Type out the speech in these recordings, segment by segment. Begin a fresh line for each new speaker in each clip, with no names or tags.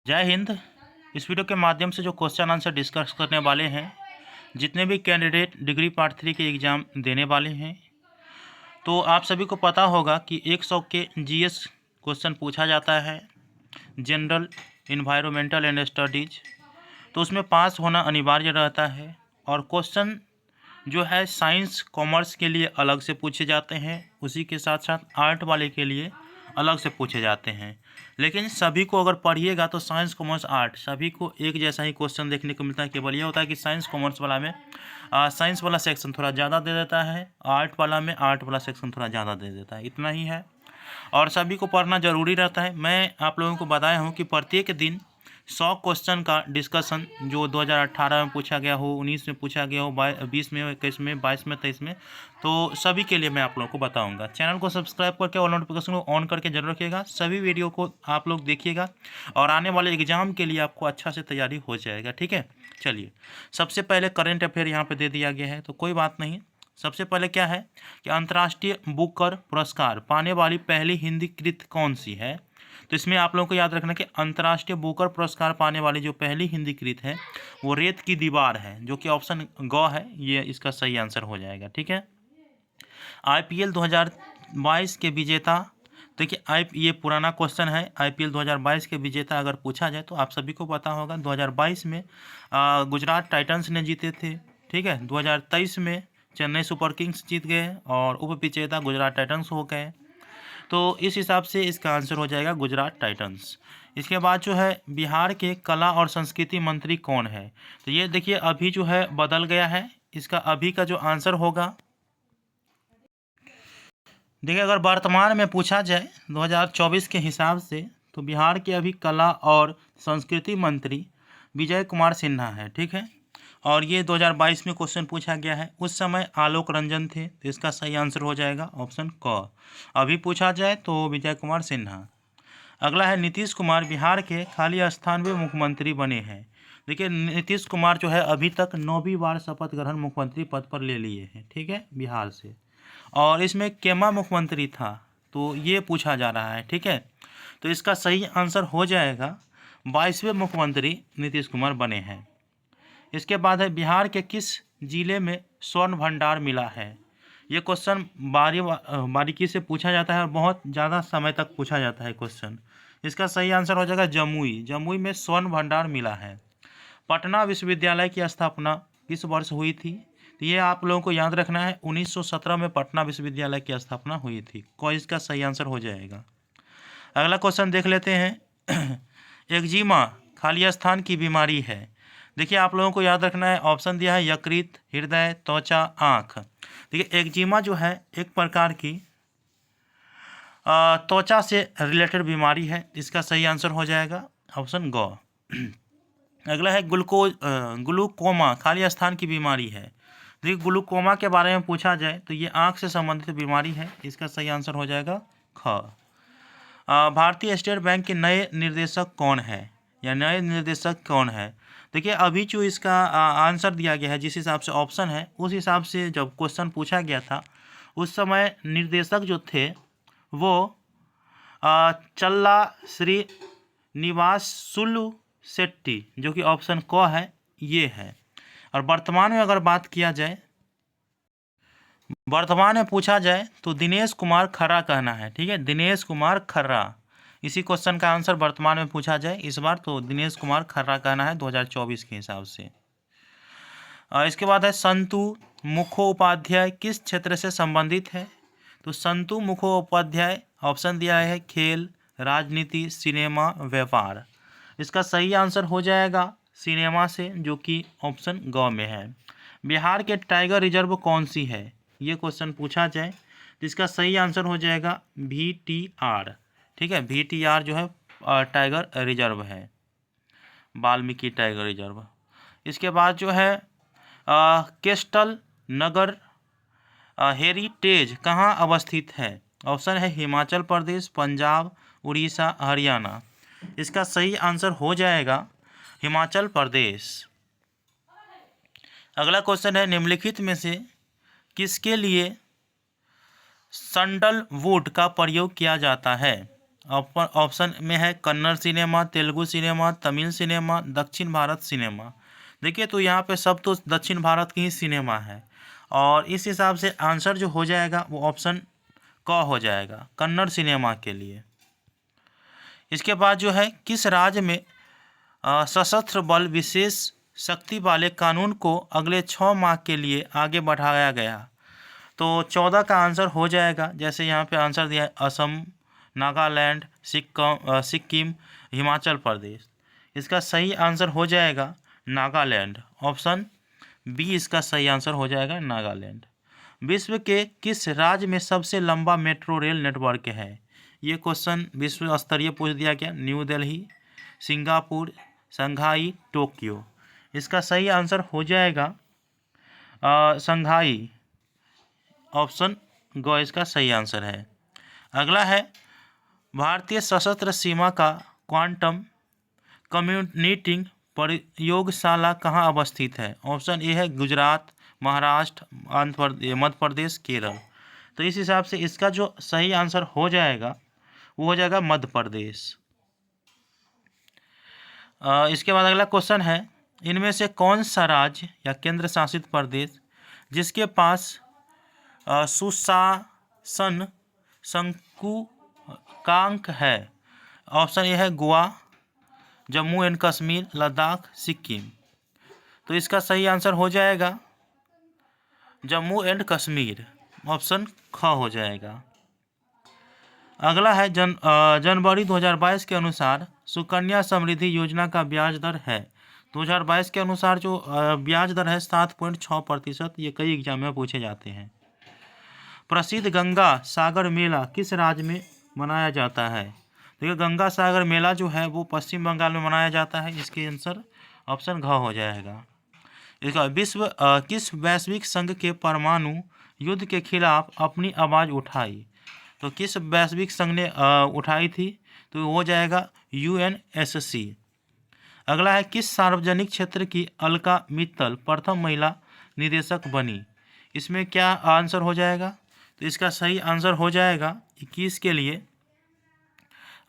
जय हिंद। इस वीडियो के माध्यम से जो क्वेश्चन आंसर डिस्कस करने वाले हैं, जितने भी कैंडिडेट डिग्री पार्ट 3 के एग्ज़ाम देने वाले हैं, तो आप सभी को पता होगा कि 100 के जीएस क्वेश्चन पूछा जाता है, जनरल, इन्वायरमेंटल एंड स्टडीज। तो उसमें पास होना अनिवार्य रहता है। और क्वेश्चन जो है साइंस कॉमर्स के लिए अलग से पूछे जाते हैं, उसी के साथ साथ आर्ट वाले के लिए अलग से पूछे जाते हैं। लेकिन सभी को अगर पढ़िएगा तो साइंस कॉमर्स आर्ट सभी को एक जैसा ही क्वेश्चन देखने को मिलता है। केवल ये होता है कि साइंस कॉमर्स वाला में साइंस वाला सेक्शन थोड़ा ज़्यादा दे देता है, आर्ट वाला में आर्ट वाला सेक्शन थोड़ा ज़्यादा दे देता है, इतना ही है। और सभी को पढ़ना ज़रूरी रहता है। मैं आप लोगों को बताया हूँ कि प्रत्येक दिन 100 क्वेश्चन का डिस्कशन जो 2018 में पूछा गया हो, 19 में पूछा गया हो, 20 में, 21 में, 22 में, 23 में, तो सभी के लिए मैं आप लोगों को बताऊंगा। चैनल को सब्सक्राइब करके और नोटिफिकेशन को ऑन करके जरूर रखिएगा। सभी वीडियो को आप लोग देखिएगा और आने वाले एग्जाम के लिए आपको अच्छा से तैयारी हो जाएगा। ठीक है, चलिए सबसे पहले करंट अफेयर यहाँ पे दे दिया गया है, तो कोई बात नहीं। सबसे पहले क्या है कि अंतर्राष्ट्रीय बुकर पुरस्कार पाने वाली पहली हिंदी कृत कौन सी है। तो इसमें आप लोगों को याद रखना कि अंतर्राष्ट्रीय बुकर पुरस्कार पाने वाली जो पहली हिंदी कृत है वो रेत की दीवार है, जो कि ऑप्शन ग है, ये इसका सही आंसर हो जाएगा। ठीक है, आईपीएल 2022 के विजेता, देखिए ये पुराना क्वेश्चन है। आईपीएल 2022 के विजेता अगर पूछा जाए तो आप सभी को पता होगा 2022 में गुजरात टाइटंस ने जीते थे। ठीक है, 2023 में चेन्नई सुपर किंग्स जीत गए और उप विजेता गुजरात टाइटंस हो गए। तो इस हिसाब से इसका आंसर हो जाएगा गुजरात टाइटंस। इसके बाद जो है बिहार के कला और संस्कृति मंत्री कौन है। तो ये देखिए अभी जो है बदल गया है। इसका अभी का जो आंसर होगा, देखिए अगर वर्तमान में पूछा जाए 2024 के हिसाब से, तो बिहार के अभी कला और संस्कृति मंत्री विजय कुमार सिन्हा है। ठीक है, और ये 2022 में क्वेश्चन पूछा गया है। उस समय आलोक रंजन थे, तो इसका सही आंसर हो जाएगा ऑप्शन क। अभी पूछा जाए तो विजय कुमार सिन्हा। अगला है नीतीश कुमार बिहार के खाली स्थान में मुख्यमंत्री बने हैं। देखिए नीतीश कुमार जो है अभी तक 9वीं बार शपथ ग्रहण मुख्यमंत्री पद पर ले लिए हैं। ठीक है, बिहार से। और इसमें केमा मुख्यमंत्री था, तो ये पूछा जा रहा है। ठीक है, तो इसका सही आंसर हो जाएगा 22वें मुख्यमंत्री नीतीश कुमार बने हैं। इसके बाद है बिहार के किस जिले में स्वर्ण भंडार मिला है। ये क्वेश्चन बारीकी से पूछा जाता है और बहुत ज़्यादा समय तक पूछा जाता है क्वेश्चन। इसका सही आंसर हो जाएगा जमुई। जमुई में स्वर्ण भंडार मिला है। पटना विश्वविद्यालय की स्थापना किस वर्ष हुई थी। तो ये आप लोगों को याद रखना है, 1917 में पटना विश्वविद्यालय की स्थापना हुई थी। कोई इसका सही आंसर हो जाएगा। अगला क्वेश्चन देख लेते हैं। एक्जिमा खाली स्थान की बीमारी है। देखिए आप लोगों को याद रखना है, ऑप्शन दिया है यकृत, हृदय, त्वचा, आँख। देखिए एक्जिमा जो है एक प्रकार की त्वचा से रिलेटेड बीमारी है। इसका सही आंसर हो जाएगा ऑप्शन ग। अगला है ग्लूकोमा खाली स्थान की बीमारी है। देखिए ग्लूकोमा के बारे में पूछा जाए तो ये आँख से संबंधित बीमारी है। इसका सही आंसर हो जाएगा ख। भारतीय स्टेट बैंक के नए निर्देशक कौन है, या नए निर्देशक कौन है। देखिए अभी जो इसका आंसर दिया गया है, जिस हिसाब से ऑप्शन है उस हिसाब से जब क्वेश्चन पूछा गया था उस समय निर्देशक जो थे वो चल्ला श्री निवासुलु शेट्टी, जो कि ऑप्शन क है, ये है। और वर्तमान में अगर बात किया जाए, वर्तमान में पूछा जाए तो दिनेश कुमार खर्रा कहना है। ठीक है, दिनेश कुमार खर्रा। इसी क्वेश्चन का आंसर वर्तमान में पूछा जाए इस बार तो दिनेश कुमार खर्रा कहना है 2024 के हिसाब से। इसके बाद है संतु मुखोपाध्याय किस क्षेत्र से संबंधित है। तो संतु मुखोपाध्याय ऑप्शन दिया है खेल, राजनीति, सिनेमा, व्यापार। इसका सही आंसर हो जाएगा सिनेमा से, जो कि ऑप्शन ग में है। बिहार के टाइगर रिजर्व कौन सी है, ये क्वेश्चन पूछा जाए तो इसका सही आंसर हो जाएगा VTR। ठीक है, VTR जो है टाइगर रिजर्व है, वाल्मीकि टाइगर रिजर्व। इसके बाद जो है केस्टल नगर हेरिटेज कहाँ अवस्थित है। ऑप्शन है हिमाचल प्रदेश, पंजाब, उड़ीसा, हरियाणा। इसका सही आंसर हो जाएगा हिमाचल प्रदेश। अगला क्वेश्चन है निम्नलिखित में से किसके लिए सैंडलवुड का प्रयोग किया जाता है। ऑप्शन में है Kannada cinema, Telugu cinema, Tamil cinema, दक्षिण भारत सिनेमा। देखिए तो यहाँ पे सब तो दक्षिण भारत की ही सिनेमा है, और इस हिसाब से आंसर जो हो जाएगा वो ऑप्शन क हो जाएगा, कन्नड़ सिनेमा के लिए। इसके बाद जो है, किस राज्य में सशस्त्र बल विशेष शक्ति वाले कानून को अगले 6 माह के लिए आगे बढ़ाया गया? तो 14 का आंसर हो जाएगा। जैसे यहाँ पे आंसर दिया है असम, नागालैंड, सिक्किम, हिमाचल प्रदेश। इसका सही आंसर हो जाएगा नागालैंड। ऑप्शन बी इसका सही आंसर हो जाएगा, नागालैंड। विश्व के किस राज्य में सबसे लंबा मेट्रो रेल नेटवर्क है? ये क्वेश्चन विश्व स्तरीय पूछ दिया गया। New Delhi, Singapore, Shanghai, Tokyo. इसका सही आंसर हो जाएगा शंघाई। ऑप्शन ग इसका सही आंसर है। अगला है, भारतीय सशस्त्र सीमा का क्वांटम कम्युनिटिंग प्रयोगशाला कहाँ अवस्थित है? ऑप्शन ए है गुजरात, महाराष्ट्र, मध्य प्रदेश, केरल। तो इस हिसाब से इसका जो सही आंसर हो जाएगा वो हो जाएगा मध्य प्रदेश। इसके बाद अगला क्वेश्चन है, इनमें से कौन सा राज्य या केंद्र शासित प्रदेश जिसके पास सुशासन सूचकांक है? ऑप्शन ए है गोवा, जम्मू एंड कश्मीर, लद्दाख, सिक्किम। तो इसका सही आंसर हो जाएगा जम्मू एंड कश्मीर। ऑप्शन ख हो जाएगा। अगला है, जनवरी 2022 के अनुसार सुकन्या समृद्धि योजना का ब्याज दर है। 2022 के अनुसार जो ब्याज दर है 7.6%। ये कई एग्जाम में पूछे जाते हैं। प्रसिद्ध गंगा सागर मेला किस राज्य में मनाया जाता है? देखिए गंगा सागर मेला जो है वो पश्चिम बंगाल में मनाया जाता है। इसके आंसर ऑप्शन घ हो जाएगा। इसका किस वैश्विक संघ के परमाणु युद्ध के खिलाफ अपनी आवाज़ उठाई? तो किस वैश्विक संघ ने उठाई थी? तो हो जाएगा UNSC। अगला है, किस सार्वजनिक क्षेत्र की अलका मित्तल प्रथम महिला निदेशक बनी? इसमें क्या आंसर हो जाएगा? तो इसका सही आंसर हो जाएगा 21 के लिए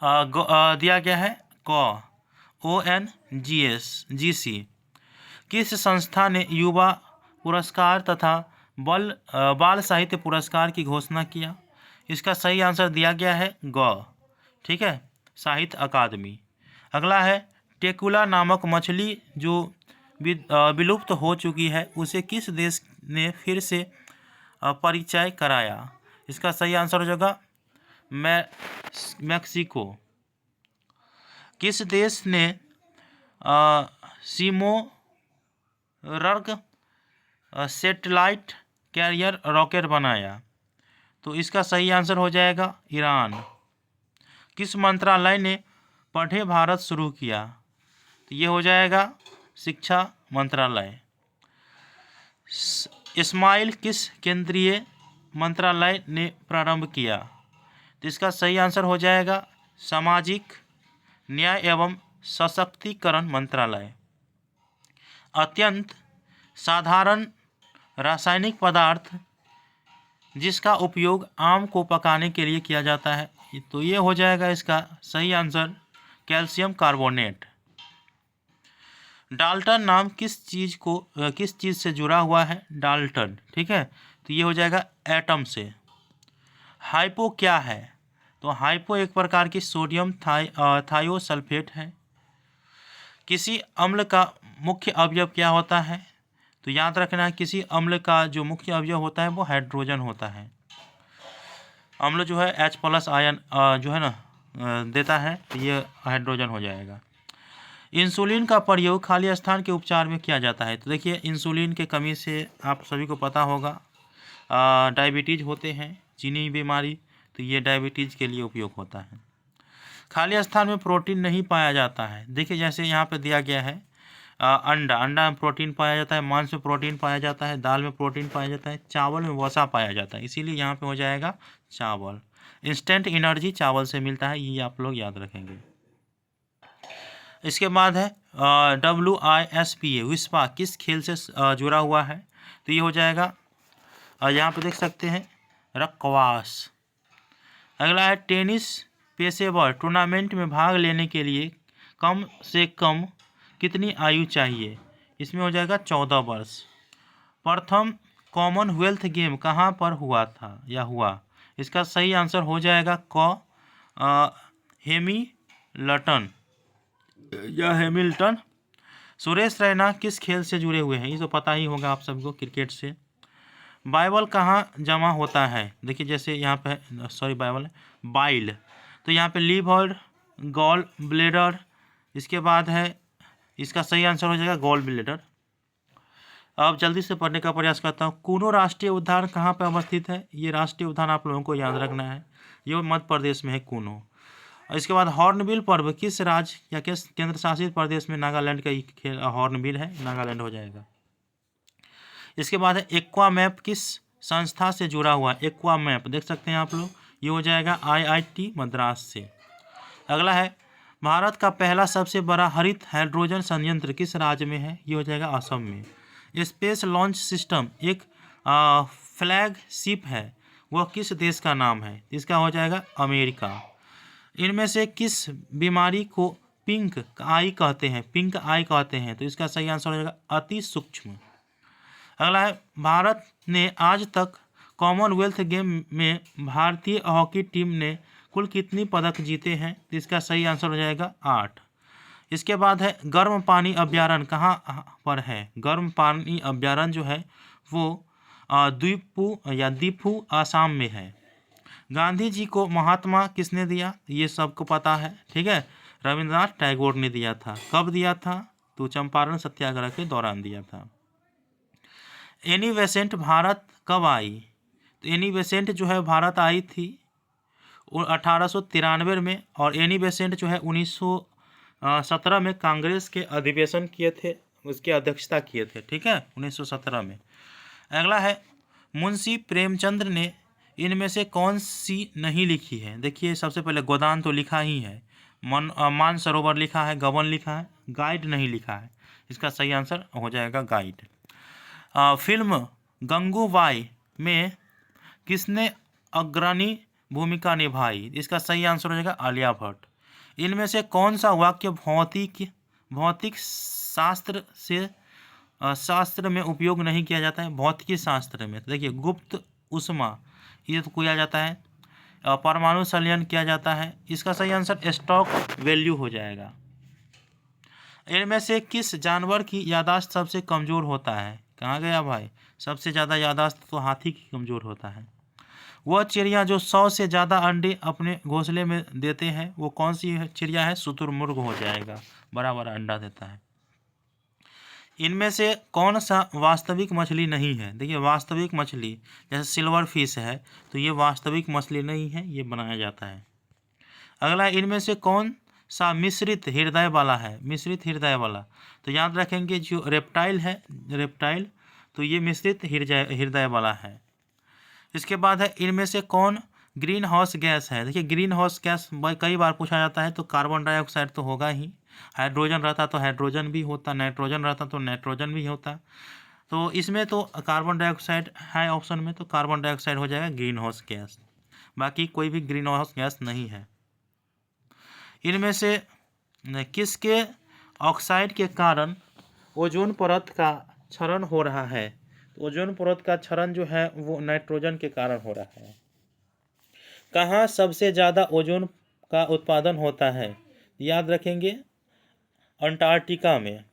दिया गया है क, ONGC। किस संस्था ने युवा पुरस्कार तथा बाल साहित्य पुरस्कार की घोषणा किया? इसका सही आंसर दिया गया है ग, ठीक है, साहित्य अकादमी। अगला है, टेकुला नामक मछली जो विलुप्त हो चुकी है उसे किस देश ने फिर से परिचय कराया? इसका सही आंसर हो जाएगा मैक्सिको। किस देश ने सिमोरग सैटेलाइट कैरियर रॉकेट बनाया? तो इसका सही आंसर हो जाएगा ईरान। किस मंत्रालय ने पढ़े भारत शुरू किया? तो ये हो जाएगा शिक्षा मंत्रालय। इस्माइल किस केंद्रीय मंत्रालय ने प्रारंभ किया? तो इसका सही आंसर हो जाएगा सामाजिक न्याय एवं सशक्तिकरण मंत्रालय। अत्यंत साधारण रासायनिक पदार्थ जिसका उपयोग आम को पकाने के लिए किया जाता है, तो ये हो जाएगा इसका सही आंसर कैल्शियम कार्बोनेट। डाल्टन नाम किस चीज़ से जुड़ा हुआ है? डाल्टन, ठीक है, तो ये हो जाएगा एटम से। हाइपो क्या है? तो हाइपो एक प्रकार की सोडियम थायोसल्फेट है। किसी अम्ल का मुख्य अवयव क्या होता है? तो याद रखना है, किसी अम्ल का जो मुख्य अवयव होता है वो हाइड्रोजन होता है। अम्ल जो है H+ आयन जो है ना देता है, तो ये हाइड्रोजन हो जाएगा। इंसुलिन का प्रयोग खाली स्थान के उपचार में किया जाता है। तो देखिए इंसुलिन के कमी से आप सभी को पता होगा डायबिटीज़ होते हैं, चीनी बीमारी, तो ये डायबिटीज़ के लिए उपयोग होता है। खाली स्थान में प्रोटीन नहीं पाया जाता है। देखिए जैसे यहाँ पे दिया गया है अंडा में प्रोटीन पाया जाता है, मांस में प्रोटीन पाया जाता है, दाल में प्रोटीन पाया जाता है, चावल में वसा पाया जाता है, इसीलिए यहाँ पे हो जाएगा चावल। इंस्टेंट एनर्जी चावल से मिलता है, ये आप लोग याद रखेंगे। इसके बाद है WISPA विस्पा किस खेल से जुड़ा हुआ है? तो ये हो जाएगा यहाँ पे देख सकते हैं रक्वास। अगला है, टेनिस पेशेवर टूर्नामेंट में भाग लेने के लिए कम से कम कितनी आयु चाहिए? इसमें हो जाएगा 14 वर्ष। प्रथम कॉमनवेल्थ गेम कहाँ पर हुआ था या हुआ? इसका सही आंसर हो जाएगा हेमिल्टन या हैमिल्टन। सुरेश रैना किस खेल से जुड़े हुए हैं? ये तो पता ही होगा आप सबको, क्रिकेट से। बाइबल कहाँ जमा होता है? देखिए जैसे यहाँ पे सॉरी बाइबल बाइल, तो यहाँ पे लीवर, गॉल ब्लेडर, इसके बाद है इसका सही आंसर हो जाएगा गॉल ब्लेडर। अब जल्दी से पढ़ने का प्रयास करता हूँ। कूनो राष्ट्रीय उद्यान कहाँ पर अवस्थित है? ये राष्ट्रीय उद्यान आप लोगों को याद रखना है, ये मध्य प्रदेश में है कूनो। इसके बाद हॉर्नबिल पर्व किस राज्य या किस केंद्र शासित प्रदेश में? नागालैंड का खेल हॉर्नबिल है, नागालैंड हो जाएगा। इसके बाद है एक्वा मैप किस संस्था से जुड़ा हुआ है? एक्वा मैप देख सकते हैं आप लोग, ये हो जाएगा IIT मद्रास से। अगला है भारत का पहला सबसे बड़ा हरित हाइड्रोजन संयंत्र किस राज्य में है? ये हो जाएगा असम में। स्पेस लॉन्च सिस्टम एक फ्लैगशिप है, वह किस देश का नाम है? इसका हो जाएगा अमेरिका। इनमें से किस बीमारी को पिंक आई कहते हैं? पिंक आई कहते हैं, तो इसका सही आंसर हो जाएगा अति सूक्ष्म। अगला है भारत ने आज तक कॉमनवेल्थ गेम में भारतीय हॉकी टीम ने कुल कितनी पदक जीते हैं? तो इसका सही आंसर हो जाएगा 8। इसके बाद है गर्म पानी अभ्यारण्य कहाँ पर है? गर्म पानी अभ्यारण्य जो है वो दीफू आसाम में है। गांधी जी को महात्मा किसने दिया? ये सबको पता है, ठीक है, रविंद्रनाथ टैगोर ने दिया था। कब दिया था? तो चंपारण सत्याग्रह के दौरान दिया था। एनी बेसेंट भारत कब आई? तो एनी बेसेंट जो है भारत आई थी 1893 में, और एनी बेसेंट जो है 1917 में कांग्रेस के अधिवेशन किए थे, उसकी अध्यक्षता किए थे, ठीक है, 1917 में। अगला है मुंशी प्रेमचंद ने इनमें से कौन सी नहीं लिखी है? देखिए सबसे पहले गोदान तो लिखा ही है, मानसरोवर लिखा है, गबन लिखा है, गाइड नहीं लिखा है। इसका सही आंसर हो जाएगा गाइड। फिल्म गंगूबाई में किसने अग्रणी भूमिका निभाई? इसका सही आंसर हो जाएगा आलिया भट्ट। इनमें से कौन सा वाक्य भौतिक शास्त्र में उपयोग नहीं किया जाता है? भौतिकी शास्त्र में तो देखिए गुप्त ऊष्मा ये तो किया जाता है, परमाणु संलयन किया जाता है। इसका सही आंसर स्टॉक वैल्यू हो जाएगा। इनमें से किस जानवर की याददाश्त सबसे कमज़ोर होता है? कहाँ गया भाई? सबसे ज़्यादा याददाश्त तो हाथी की कमज़ोर होता है। वह चिड़िया जो 100 से ज़्यादा अंडे अपने घोंसले में देते हैं वो कौन सी चिड़िया है? शुतुरमुर्ग हो जाएगा, बड़ा बड़ा अंडा देता है। इनमें से कौन सा वास्तविक मछली नहीं है? देखिए वास्तविक मछली जैसे सिल्वर फिश है, तो ये वास्तविक मछली नहीं है, ये बनाया जाता है। अगला इनमें से कौन सा मिश्रित हृदय वाला है? मिश्रित हृदय वाला तो याद रखेंगे जो रेप्टाइल है, रेप्टाइल, तो ये मिश्रित हृदय वाला है। इसके बाद है इनमें से कौन ग्रीन हाउस गैस है? देखिए ग्रीन हाउस गैस कई बार पूछा जाता है, तो कार्बन डाइऑक्साइड तो होगा ही, हाइड्रोजन रहता तो हाइड्रोजन भी होता, नाइट्रोजन रहता तो नाइट्रोजन भी होता, तो इसमें तो कार्बन डाइऑक्साइड है ऑप्शन में, तो कार्बन डाइऑक्साइड हो जाएगा ग्रीन हाउस गैस, बाकी कोई भी ग्रीन हाउस गैस नहीं है। इनमें से किसके ऑक्साइड के कारण ओजोन परत का क्षरण हो रहा है? ओजोन परत का क्षरण जो है वो नाइट्रोजन के कारण हो रहा है। कहाँ सबसे ज़्यादा ओजोन का उत्पादन होता है? याद रखेंगे अंटार्कटिका में।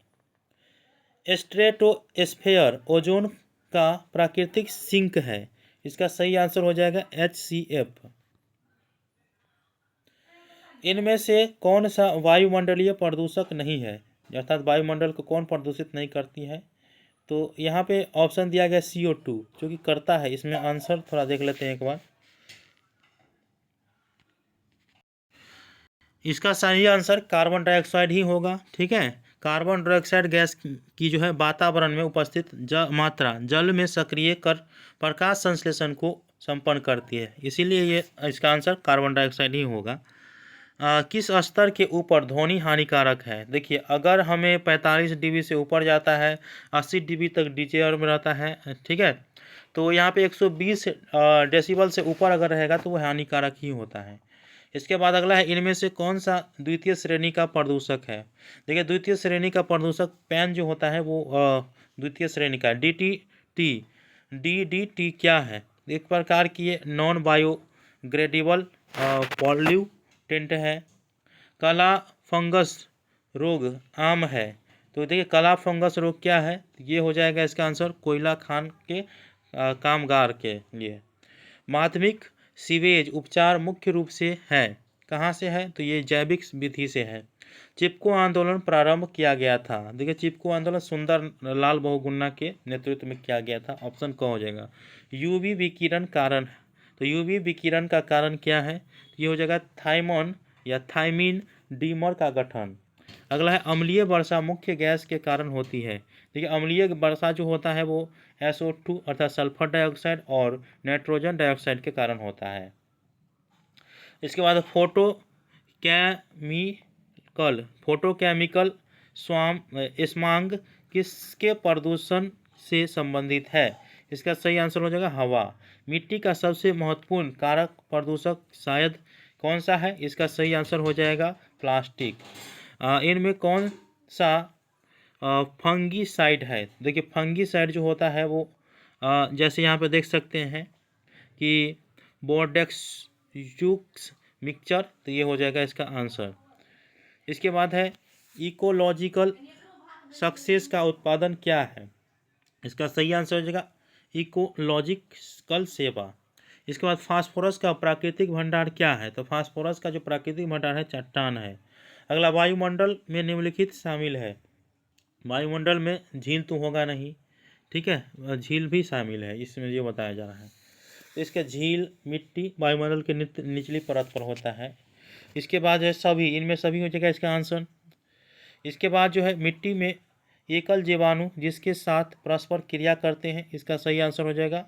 स्ट्रेटोस्फेयर ओजोन का प्राकृतिक सिंक है, इसका सही आंसर हो जाएगा HCF। इनमें से कौन सा वायुमंडलीय प्रदूषक नहीं है, अर्थात वायुमंडल को कौन प्रदूषित नहीं करती है? तो यहाँ पे ऑप्शन दिया गया CO2 जो कि करता है। इसमें आंसर थोड़ा देख लेते हैं एक बार। इसका सही आंसर कार्बन डाइऑक्साइड ही होगा, ठीक है। कार्बन डाइऑक्साइड गैस की जो है वातावरण में उपस्थित मात्रा जल में सक्रिय कर प्रकाश संश्लेषण को संपन्न करती है, इसीलिए ये इसका आंसर कार्बन डाइऑक्साइड ही होगा। किस स्तर के ऊपर ध्वनि हानिकारक है? देखिए अगर हमें 45 dB से ऊपर जाता है, 80 dB तक डीजे में रहता है, ठीक है, तो यहाँ पे 120 डेसिबल से ऊपर अगर रहेगा तो वो हानिकारक ही होता है। इसके बाद अगला है, इनमें से कौन सा द्वितीय श्रेणी का प्रदूषक है। देखिए द्वितीय श्रेणी का प्रदूषक पेन जो होता है वो द्वितीय श्रेणी का। DDT क्या है। एक प्रकार की ये नॉन बायोग्रेडेबल पॉल्यूटेंट है। काला फंगस रोग आम है। तो देखिए काला फंगस रोग क्या है, ये हो जाएगा इसका आंसर कोयला खान के कामगार के लिए। माध्यमिक सीवेज उपचार मुख्य रूप से है, कहाँ से है, तो ये जैविक विधि से है। चिपको आंदोलन प्रारंभ किया गया था। देखिए चिपको आंदोलन सुंदर लाल बहुगुणा के नेतृत्व में किया गया था। ऑप्शन क हो जाएगा। यूवी विकिरण कारण, तो यूवी विकिरण का कारण क्या है, ये हो जाएगा थाइमोन या थाइमिन डीमर का गठन। अगला है, अम्लीय वर्षा मुख्य गैस के कारण होती है। देखिए अम्लीय वर्षा जो होता है वो SO2 अर्थात सल्फर डाइऑक्साइड और नाइट्रोजन डाइऑक्साइड के कारण होता है। इसके बाद फोटोकेमिकल स्माग किसके प्रदूषण से संबंधित है। इसका सही आंसर हो जाएगा हवा। मिट्टी का सबसे महत्वपूर्ण कारक प्रदूषक शायद कौन सा है, इसका सही आंसर हो जाएगा प्लास्टिक। इनमें कौन सा फंगीसाइड है। देखिए फंगीसाइड जो होता है वो जैसे यहाँ पे देख सकते हैं कि बोर्डेक्स मिक्सचर, तो ये हो जाएगा इसका आंसर। इसके बाद है, इकोलॉजिकल सक्सेस का उत्पादन क्या है। इसका सही आंसर हो जाएगा इकोलॉजिकल सेवा। इसके बाद फास्फोरस का प्राकृतिक भंडार क्या है, तो फास्फोरस का जो प्राकृतिक भंडार है चट्टान है। अगला, वायुमंडल में निम्नलिखित शामिल है। वायुमंडल में झील तो होगा नहीं, ठीक है, झील भी शामिल है इसमें, ये बताया जा रहा है। तो इसका झील मिट्टी वायुमंडल के निचली परत पर होता है। इसके बाद है सभी, इनमें सभी हो जाएगा इसका आंसर। इसके बाद जो है मिट्टी में एकल जीवाणु जिसके साथ परस्पर क्रिया करते हैं, इसका सही आंसर हो जाएगा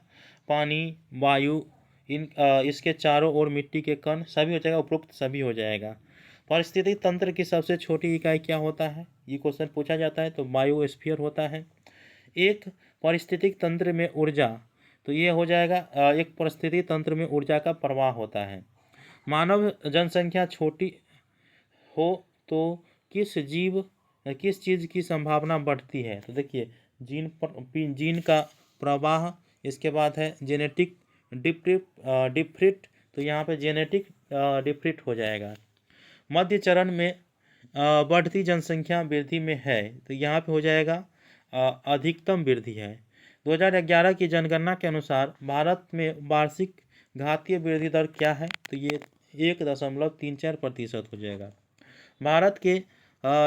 पानी, वायु, इसके चारों ओर मिट्टी के कण, सभी हो जाएगा, उपरोक्त सभी हो जाएगा। पारिस्थितिक तंत्र की सबसे छोटी इकाई क्या होता है, ये क्वेश्चन पूछा जाता है, तो बायोस्फीयर होता है। एक पारिस्थितिक तंत्र में ऊर्जा, तो ये हो जाएगा एक पारिस्थितिक तंत्र में ऊर्जा का प्रवाह होता है। मानव जनसंख्या छोटी हो तो किस चीज़ की संभावना बढ़ती है, तो देखिए जीन का प्रवाह। इसके बाद है जेनेटिक डिफ्रिट, तो यहाँ पे जेनेटिक डिफ्रिट हो जाएगा। मध्य चरण में बढ़ती जनसंख्या वृद्धि में है, तो यहाँ पे हो जाएगा अधिकतम वृद्धि है। 2011 की जनगणना के अनुसार भारत में वार्षिक घातीय वृद्धि दर क्या है, तो ये 1.34% हो जाएगा। भारत के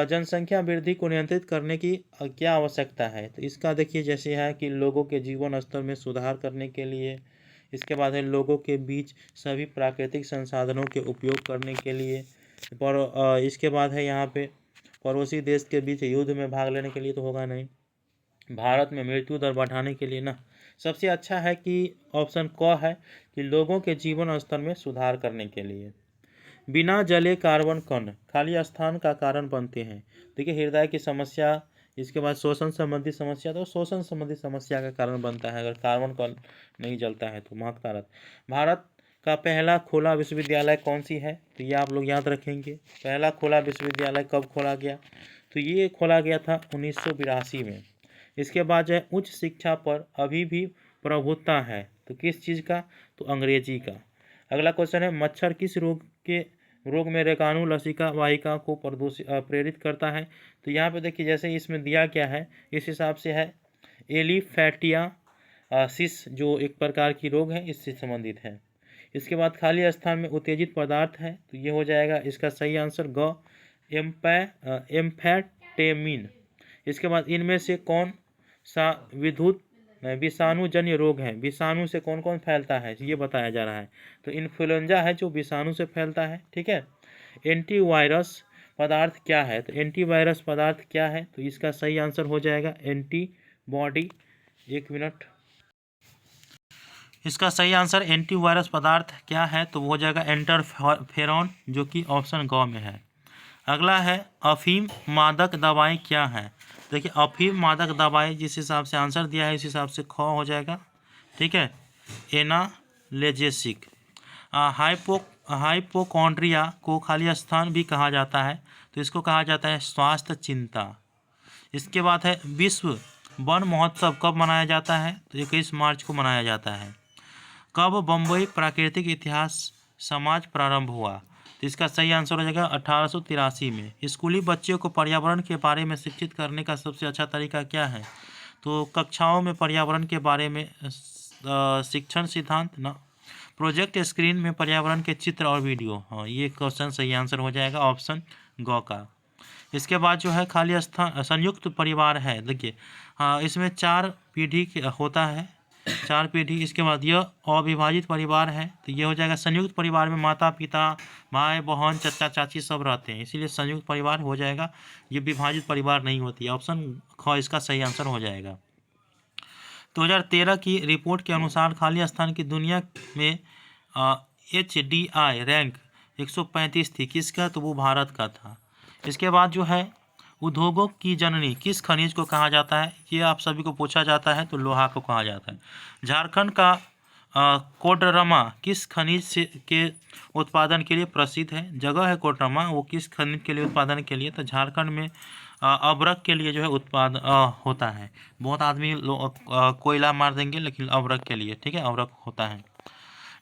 जनसंख्या वृद्धि को नियंत्रित करने की क्या आवश्यकता है, तो इसका देखिए जैसे है कि लोगों के जीवन स्तर में सुधार करने के लिए। इसके बाद है लोगों के बीच सभी प्राकृतिक संसाधनों के उपयोग करने के लिए। पर इसके बाद है यहाँ पे पड़ोसी देश के बीच युद्ध में भाग लेने के लिए तो होगा नहीं। भारत में मृत्यु दर बढ़ाने के लिए ना सबसे अच्छा है कि ऑप्शन क है कि लोगों के जीवन स्तर में सुधार करने के लिए। बिना जले कार्बन कण खाली स्थान का कारण बनते हैं। देखिए हृदय की समस्या, इसके बाद शोषण संबंधी समस्या, तो शोषण संबंधी समस्या का कारण बनता है अगर कार्बन कण नहीं जलता है तो महत्व कारक। भारत का पहला खुला विश्वविद्यालय कौन सी है, तो ये आप लोग याद रखेंगे। पहला खुला विश्वविद्यालय कब खोला गया, तो ये खोला गया था 1982 में। इसके बाद जो है उच्च शिक्षा पर अभी भी प्रभुत्व है, तो किस चीज़ का, तो अंग्रेजी का। अगला क्वेश्चन है, मच्छर किस रोग में रेखाणु लसिका वाहिका को प्रेरित करता है, तो यहाँ पे देखिए जैसे इसमें दिया क्या है इस हिसाब से है एलिफैटियासिस, जो एक प्रकार की रोग है, इससे संबंधित है। इसके बाद खाली स्थान में उत्तेजित पदार्थ है, तो ये हो जाएगा इसका सही आंसर ग एम्फेटेमिन। इसके बाद इनमें से कौन सा विषाणुजन्य रोग है, विषाणु से कौन कौन फैलता है ये बताया जा रहा है, तो इन्फ्लुएंजा है जो विषाणु से फैलता है, ठीक है। एंटीवायरस पदार्थ क्या है, तो एंटीवायरस पदार्थ क्या है, तो इसका सही आंसर हो जाएगा एंटीबॉडी। एक मिनट, इसका सही आंसर एंटीवायरस पदार्थ क्या है, तो वो हो जाएगा इंटरफेरॉन, जो कि ऑप्शन ग में है। अगला है, अफीम मादक दवाएं क्या है। देखिए अफीम मादक दवाएं जिस हिसाब से आंसर दिया है इस हिसाब से ख हो जाएगा, ठीक है, एनाल्जेसिक। हाइपोकॉन्ड्रिया को खाली स्थान भी कहा जाता है, तो इसको कहा जाता है स्वास्थ्य चिंता। इसके बाद है विश्व वन महोत्सव कब मनाया जाता है, तो 21 मार्च को मनाया जाता है। कब बम्बई प्राकृतिक इतिहास समाज प्रारंभ हुआ, तो इसका सही आंसर हो जाएगा 1883 में। स्कूली बच्चों को पर्यावरण के बारे में शिक्षित करने का सबसे अच्छा तरीका क्या है, तो कक्षाओं में पर्यावरण के बारे में शिक्षण सिद्धांत ना, प्रोजेक्ट स्क्रीन में पर्यावरण के चित्र और वीडियो। हाँ, ये क्वेश्चन सही आंसर हो जाएगा ऑप्शन ग का। इसके बाद जो है खाली स्थान संयुक्त परिवार है, देखिए हाँ इसमें 4 पीढ़ी होता है, 4 पीढ़ी। इसके बाद यह अविभाजित परिवार है, तो ये हो जाएगा संयुक्त परिवार में माता पिता भाई बहन चाचा चाची सब रहते हैं, इसीलिए संयुक्त परिवार हो जाएगा, ये विभाजित परिवार नहीं होती है। ऑप्शन ख इसका सही आंसर हो जाएगा। 2013 की रिपोर्ट के अनुसार खाली स्थान की दुनिया में HDI रैंक 135 थी, किसका, तो वो भारत का था। इसके बाद जो है उद्योगों की जननी किस खनिज को कहा जाता है, ये आप सभी को पूछा जाता है, तो लोहा को कहा जाता है। झारखंड का कोडरमा किस खनिज से के उत्पादन के लिए प्रसिद्ध है, जगह है कोडरमा, वो किस खनिज के लिए उत्पादन के लिए, तो झारखंड में अब्रक के लिए जो है उत्पादन होता है। बहुत आदमी कोयला मार देंगे, लेकिन अब्रक के लिए, ठीक है, अब्रक होता है।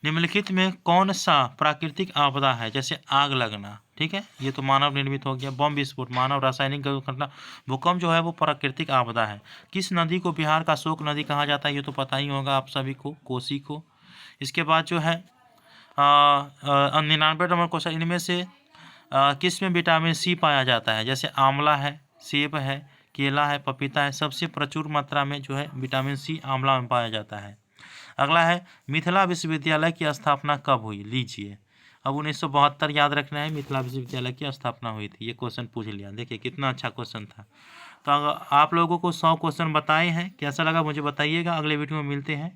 निम्नलिखित में कौन सा प्राकृतिक आपदा है, जैसे आग लगना, ठीक है, ये तो मानव निर्मित हो गया। बम विस्फोट मानव रासायनिक घटना। भूकंप जो है वो प्राकृतिक आपदा है। किस नदी को बिहार का शोक नदी कहा जाता है, ये तो पता ही होगा आप सभी को, कोसी को। इसके बाद जो है 99 नंबर क्वेश्चन, इनमें से किस में विटामिन सी पाया जाता है, जैसे आंवला है, सेब है, केला है, पपीता है। सबसे प्रचुर मात्रा में जो है विटामिन सी आंवला में पाया जाता है। अगला है मिथिला विश्वविद्यालय की स्थापना कब हुई, लीजिए। अब 1972 याद रखना है, मिथिला विश्वविद्यालय की स्थापना हुई थी। ये क्वेश्चन पूछ लिया, देखिए कितना अच्छा क्वेश्चन था। तो आप लोगों को 100 क्वेश्चन बताए हैं, कैसा लगा मुझे बताइएगा। अगले वीडियो में मिलते हैं।